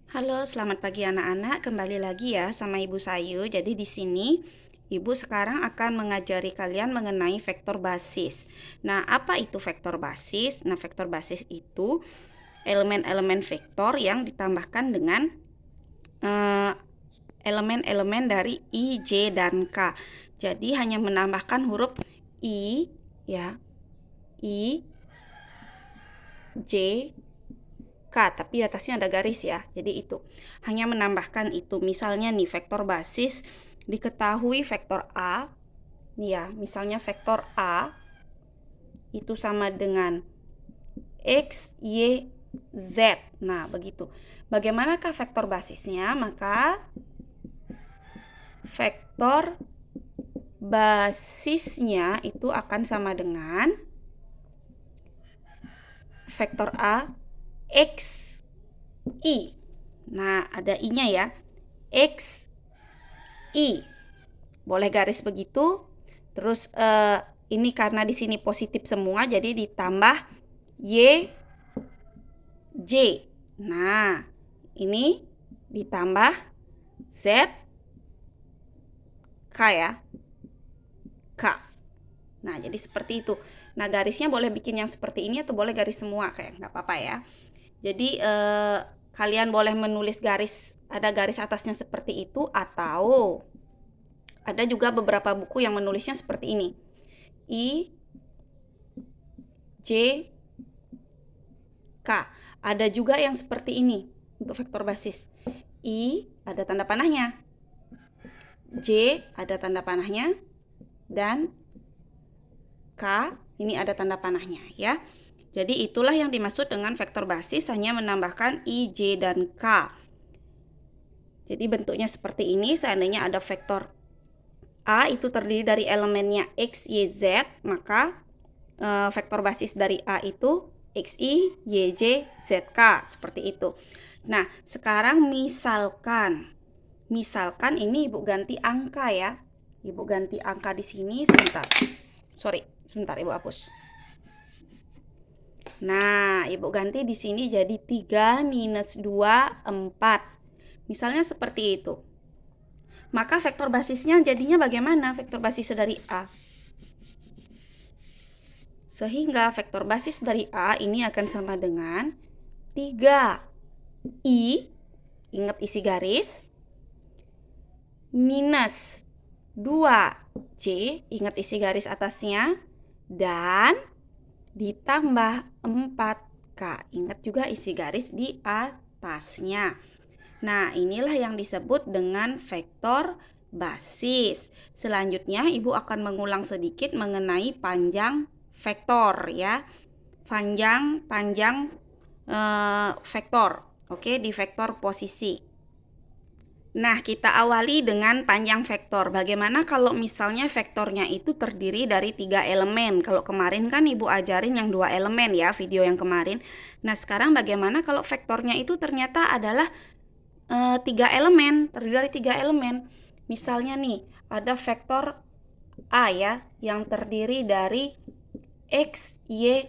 Halo, selamat pagi anak-anak. Kembali lagi ya sama Ibu Sayu. Jadi di sini Ibu sekarang akan mengajari kalian mengenai vektor basis. Nah, apa itu vektor basis? Nah, vektor basis itu elemen-elemen vektor yang ditambahkan dengan elemen-elemen dari I, J, dan K. Jadi hanya menambahkan huruf I, ya, I, J, K, tapi di atasnya ada garis ya. Jadi itu hanya menambahkan itu. Misalnya nih vektor basis diketahui vektor A. Nih ya, misalnya vektor A itu sama dengan X, Y, Z. Nah, begitu. Bagaimanakah vektor basisnya? Maka vektor basisnya itu akan sama dengan vektor A X, I. Nah, ada I-nya ya. X, I. Boleh garis begitu. Terus ini karena di sini positif semua, jadi ditambah Y, J. Nah, ini ditambah Z, K ya. K. Nah, jadi seperti itu. Nah, garisnya boleh bikin yang seperti ini atau boleh garis semua, kayak nggak apa-apa ya. Jadi kalian boleh menulis garis, ada garis atasnya seperti itu, atau ada juga beberapa buku yang menulisnya seperti ini. I, J, K. Ada juga yang seperti ini untuk vektor basis. I ada tanda panahnya, J ada tanda panahnya, dan K ini ada tanda panahnya ya. Jadi itulah yang dimaksud dengan vektor basis, hanya menambahkan I, J, dan K. Jadi bentuknya seperti ini. Seandainya ada vektor A itu terdiri dari elemennya X, Y, Z, maka vektor basis dari A itu XI, YJ, ZK, seperti itu. Nah, sekarang misalkan ini Ibu ganti angka ya. Ibu ganti angka di sini sebentar. Sebentar Ibu hapus. Nah, Ibu ganti di sini jadi 3 minus 2, 4. Misalnya seperti itu. Maka vektor basisnya jadinya bagaimana? Vektor basis dari A. Sehingga vektor basis dari A ini akan sama dengan 3I, ingat isi garis, minus 2J, ingat isi garis atasnya, dan ditambah 4K, ingat juga isi garis di atasnya. Nah, inilah yang disebut dengan vektor basis. Selanjutnya, Ibu akan mengulang sedikit mengenai panjang vektor ya. Panjang vektor. Oke, di vektor posisi. Nah, kita awali dengan panjang vektor. Bagaimana kalau misalnya vektornya itu terdiri dari 3 elemen? Kalau kemarin kan Ibu ajarin yang 2 elemen ya, video yang kemarin. Nah, sekarang bagaimana kalau vektornya itu ternyata adalah 3 elemen, terdiri dari 3 elemen. Misalnya nih, ada vektor A ya, yang terdiri dari X, Y,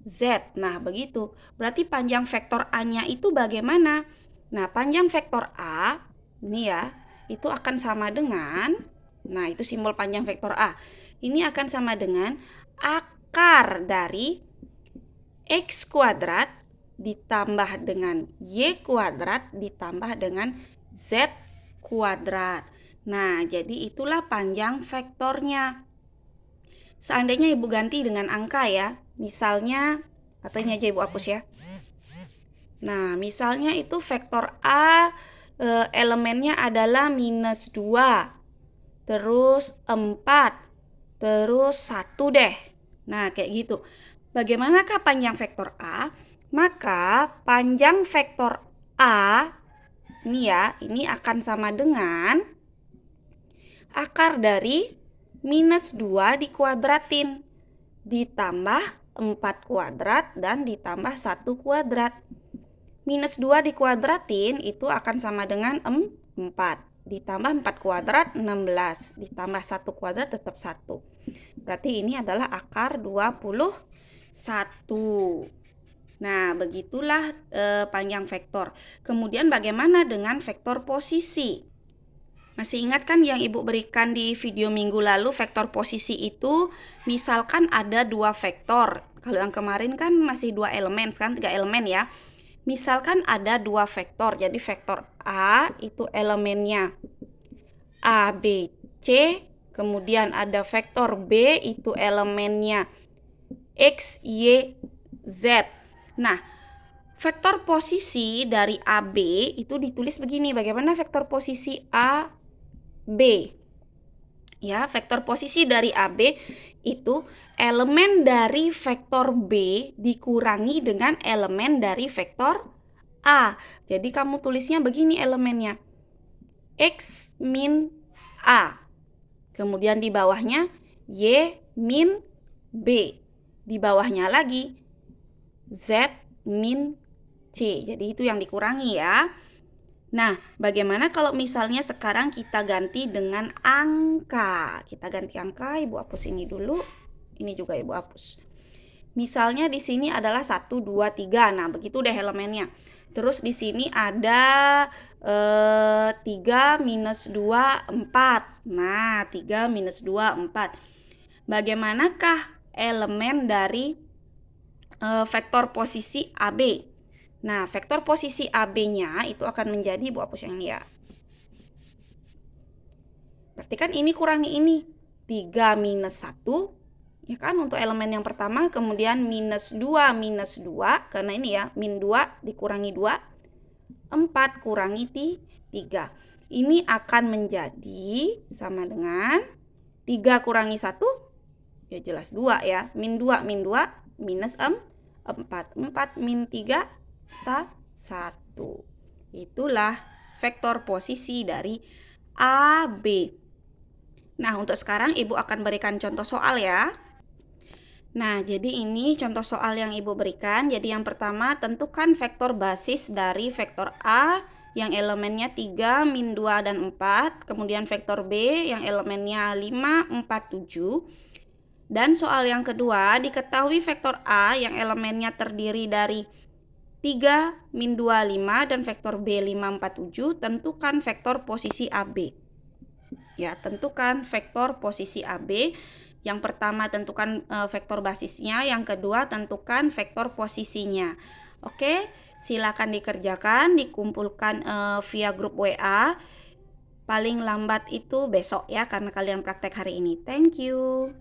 Z. Nah, begitu. Berarti panjang vektor A-nya itu bagaimana? Nah, panjang vektor A, ini ya, itu akan sama dengan, nah itu simbol panjang vektor A. Ini akan sama dengan akar dari X kuadrat ditambah dengan Y kuadrat ditambah dengan Z kuadrat. Nah, jadi itulah panjang vektornya. Seandainya Ibu ganti dengan angka ya, misalnya, atau ini aja Ibu hapus ya. Nah, misalnya itu vektor A elemennya adalah minus 2, terus 4, terus 1 deh. Nah, kayak gitu. Bagaimanakah panjang vektor A? Maka panjang vektor A ini ya, ini akan sama dengan akar dari minus 2 dikuadratin ditambah 4 kuadrat dan ditambah 1 kuadrat. Minus 2 dikuadratin itu akan sama dengan 4. Ditambah 4 kuadrat 16. Ditambah 1 kuadrat tetap 1. Berarti ini adalah akar 21. Nah, begitulah panjang vektor. Kemudian bagaimana dengan vektor posisi? Masih ingat kan yang Ibu berikan di video minggu lalu, vektor posisi itu misalkan ada 2 vektor. Kalau yang kemarin kan masih 2 elemen, sekarang 3 elemen ya. Misalkan ada 2 vektor, jadi vektor A itu elemennya A, B, C. Kemudian ada vektor B itu elemennya X, Y, Z. Nah, vektor posisi dari AB itu ditulis begini. Bagaimana vektor posisi A, B? Ya, vektor posisi dari AB itu elemen dari vektor B dikurangi dengan elemen dari vektor A. Jadi kamu tulisnya begini elemennya. X min A. Kemudian di bawahnya Y min B. Di bawahnya lagi Z min C. Jadi itu yang dikurangi ya. Nah, bagaimana kalau misalnya sekarang kita ganti dengan angka? Kita ganti angka, Ibu hapus ini dulu. Ini juga Ibu hapus. Misalnya di sini adalah 1, 2, 3. Nah, begitu deh elemennya. Terus di sini ada 3 minus 2, 4. Nah, 3 minus 2, 4. Bagaimanakah elemen dari vektor posisi AB? Nah, vektor posisi AB-nya itu akan menjadi, Ibu hapus yang ini ya. Berarti kan ini kurangi ini. 3 minus 1, ya kan, untuk elemen yang pertama. Kemudian minus 2 minus 2, karena ini ya, min 2 dikurangi 2. 4 kurangi 3. Ini akan menjadi sama dengan 3 kurangi 1, ya jelas 2 ya. Min 2 minus 4. 4 min 3, 1. Itulah vektor posisi dari AB. Nah, untuk sekarang Ibu akan berikan contoh soal ya. Nah, jadi ini contoh soal yang Ibu berikan. Jadi yang pertama, tentukan vektor basis dari vektor A yang elemennya 3, min 2, dan 4. Kemudian vektor B yang elemennya 5, 4, 7. Dan soal yang kedua, diketahui vektor A yang elemennya terdiri dari 3, min 2, 5, dan vektor B 5, 4, 7. Tentukan vektor posisi AB. Ya, tentukan vektor posisi AB. Yang pertama tentukan vektor basisnya, yang kedua tentukan vektor posisinya. Oke, silakan dikerjakan, dikumpulkan via grup WA. Paling lambat itu besok ya, karena kalian praktek hari ini. Thank you.